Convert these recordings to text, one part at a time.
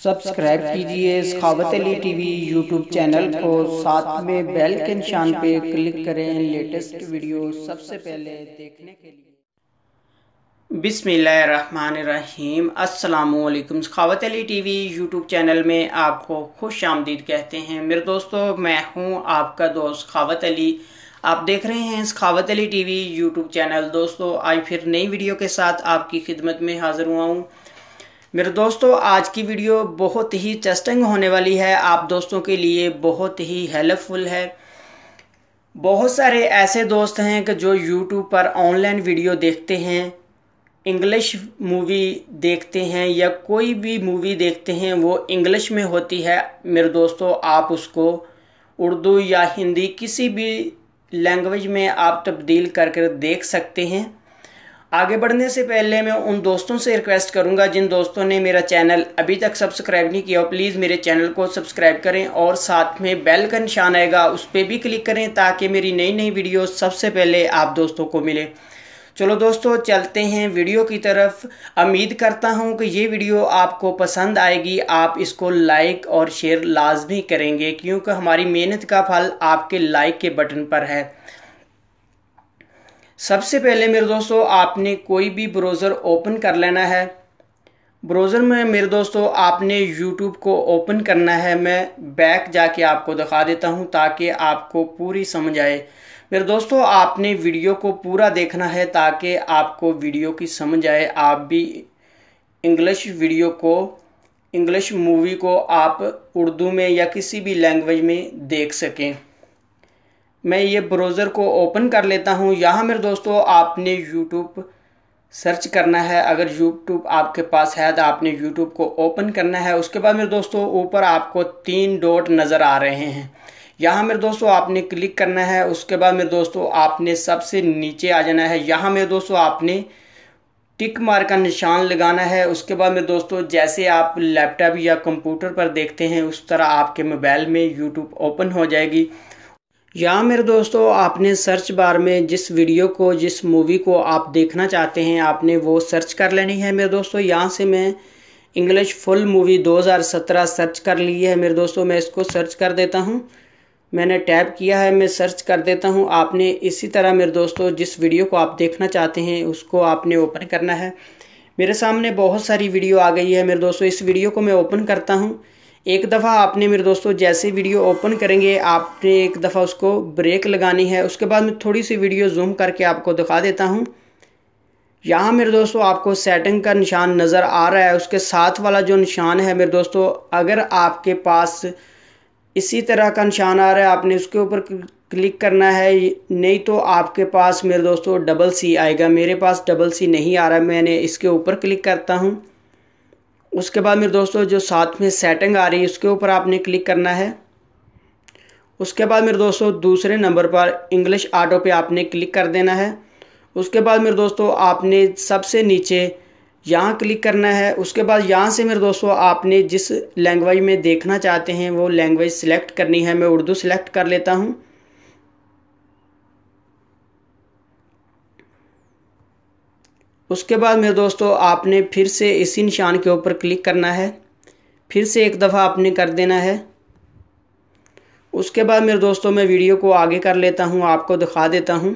Subscribe कीजिए सखावत Ali TV YouTube channel को, साथ में बेल के निशान पे क्लिक करें लेटेस्ट वीडियो सबसे पहले देखने के लिए। बिस्मिल्लाहिर्रहमानिर्रहीम। अस्सलामुअलैकुम। सखावत अली टीवी यूट्यूब चैनल में आपको खुश आमदीद कहते हैं। मेरे दोस्तों, मैं हूं आपका दोस्त सखावत अली। आप देख रहे हैं सखावत अली टीवी यूट्यूब चैनल। दोस्तों, आज फिर नई वीडियो के साथ आपकी खिदमत में हाजिर हुआ हूँ। मेरे दोस्तों, आज की वीडियो बहुत ही इंटरेस्टिंग होने वाली है, आप दोस्तों के लिए बहुत ही हेल्पफुल है। बहुत सारे ऐसे दोस्त हैं कि जो YouTube पर ऑनलाइन वीडियो देखते हैं, इंग्लिश मूवी देखते हैं या कोई भी मूवी देखते हैं, वो इंग्लिश में होती है। मेरे दोस्तों, आप उसको उर्दू या हिंदी किसी भी लैंग्वेज में आप तब्दील करके देख सकते हैं। आगे बढ़ने से पहले मैं उन दोस्तों से रिक्वेस्ट करूंगा जिन दोस्तों ने मेरा चैनल अभी तक सब्सक्राइब नहीं किया, प्लीज़ मेरे चैनल को सब्सक्राइब करें और साथ में बेल का निशान आएगा, उस पर भी क्लिक करें ताकि मेरी नई नई वीडियो सबसे पहले आप दोस्तों को मिले। चलो दोस्तों, चलते हैं वीडियो की तरफ। उम्मीद करता हूं कि ये वीडियो आपको पसंद आएगी। आप इसको लाइक और शेयर लाजमी करेंगे क्योंकि हमारी मेहनत का फल आपके लाइक के बटन पर है। सबसे पहले मेरे दोस्तों, आपने कोई भी ब्राउज़र ओपन कर लेना है। ब्राउज़र में मेरे दोस्तों आपने YouTube को ओपन करना है। मैं बैक जाके आपको दिखा देता हूं ताकि आपको पूरी समझ आए। मेरे दोस्तों, आपने वीडियो को पूरा देखना है ताकि आपको वीडियो की समझ आए। आप भी इंग्लिश वीडियो को, इंग्लिश मूवी को आप उर्दू में या किसी भी लैंग्वेज में देख सकें। मैं ये ब्राउज़र को ओपन कर लेता हूँ। यहाँ मेरे दोस्तों आपने YouTube सर्च करना है। अगर YouTube आपके पास है तो आपने YouTube को ओपन करना है। उसके बाद मेरे दोस्तों ऊपर आपको 3 डॉट नज़र आ रहे हैं, यहाँ मेरे दोस्तों आपने क्लिक करना है। उसके बाद मेरे दोस्तों आपने सबसे नीचे आ जाना है। यहाँ मेरे दोस्तों आपने टिक मार्क का निशान लगाना है। उसके बाद मेरे दोस्तों जैसे आप लैपटॉप या कंप्यूटर पर देखते हैं उस तरह आपके मोबाइल में YouTube ओपन हो जाएगी। यहाँ मेरे दोस्तों आपने सर्च बार में जिस वीडियो को, जिस मूवी को आप देखना चाहते हैं, आपने वो सर्च कर लेनी है। मेरे दोस्तों यहाँ से मैं इंग्लिश फुल मूवी 2017 सर्च कर ली है। मेरे दोस्तों मैं इसको सर्च कर देता हूँ। मैंने टैप किया है, मैं सर्च कर देता हूँ। आपने इसी तरह मेरे दोस्तों जिस वीडियो को आप देखना चाहते हैं उसको आपने ओपन करना है। मेरे सामने बहुत सारी वीडियो आ गई है। मेरे दोस्तों इस वीडियो को मैं ओपन करता हूँ। एक दफ़ा आपने मेरे दोस्तों जैसे वीडियो ओपन करेंगे आपने एक दफ़ा उसको ब्रेक लगानी है। उसके बाद मैं थोड़ी सी वीडियो जूम करके आपको दिखा देता हूँ। यहाँ मेरे दोस्तों आपको सेटिंग का निशान नज़र आ रहा है। उसके साथ वाला जो निशान है मेरे दोस्तों, अगर आपके पास इसी तरह का निशान आ रहा है आपने उसके ऊपर क्लिक करना है, नहीं तो आपके पास मेरे दोस्तों डबल सी आएगा। मेरे पास डबल सी नहीं आ रहा है, मैंने इसके ऊपर क्लिक करता हूँ। उसके बाद मेरे दोस्तों जो साथ में सेटिंग आ रही है उसके ऊपर आपने क्लिक करना है। उसके बाद मेरे दोस्तों दूसरे नंबर पर इंग्लिश ऑटो पे आपने क्लिक कर देना है। उसके बाद मेरे दोस्तों आपने सबसे नीचे यहाँ क्लिक करना है। उसके बाद यहाँ से मेरे दोस्तों आपने जिस लैंग्वेज में देखना चाहते हैं वो लैंग्वेज सिलेक्ट करनी है। मैं उर्दू सिलेक्ट कर लेता हूँ। उसके बाद मेरे दोस्तों आपने फिर से इसी निशान के ऊपर क्लिक करना है, फिर से एक दफ़ा आपने कर देना है। उसके बाद मेरे दोस्तों मैं वीडियो को आगे कर लेता हूँ, आपको दिखा देता हूँ।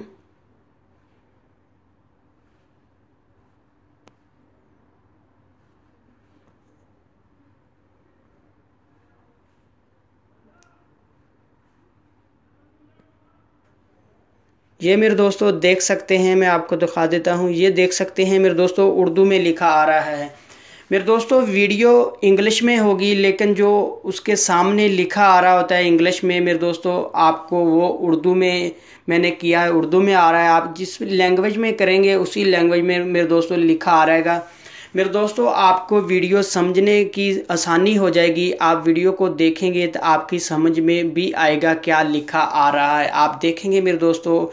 ये मेरे दोस्तों देख सकते हैं, मैं आपको दिखा देता हूँ। ये देख सकते हैं मेरे दोस्तों उर्दू में लिखा आ रहा है। मेरे दोस्तों वीडियो इंग्लिश में होगी लेकिन जो उसके सामने लिखा आ रहा होता है इंग्लिश में, मेरे दोस्तों आपको वो उर्दू में मैंने किया है, उर्दू में आ रहा है। आप जिस लैंग्वेज में करेंगे उसी लैंग्वेज में मेरे दोस्तों लिखा आ रहेगा। मेरे दोस्तों आपको वीडियो समझने की आसानी हो जाएगी। आप वीडियो को देखेंगे तो आपकी समझ में भी आएगा क्या लिखा आ रहा है। आप देखेंगे मेरे दोस्तों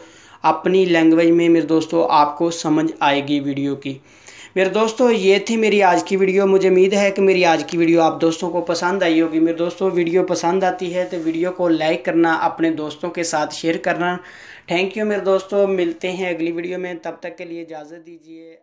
अपनी लैंग्वेज में, मेरे दोस्तों आपको समझ आएगी वीडियो की। मेरे दोस्तों ये थी मेरी आज की वीडियो। मुझे उम्मीद है कि मेरी आज की वीडियो आप दोस्तों को पसंद आई होगी। मेरे दोस्तों वीडियो पसंद आती है तो वीडियो को लाइक करना, अपने दोस्तों के साथ शेयर करना। थैंक यू मेरे दोस्तों, मिलते हैं अगली वीडियो में, तब तक के लिए इजाज़त दीजिए।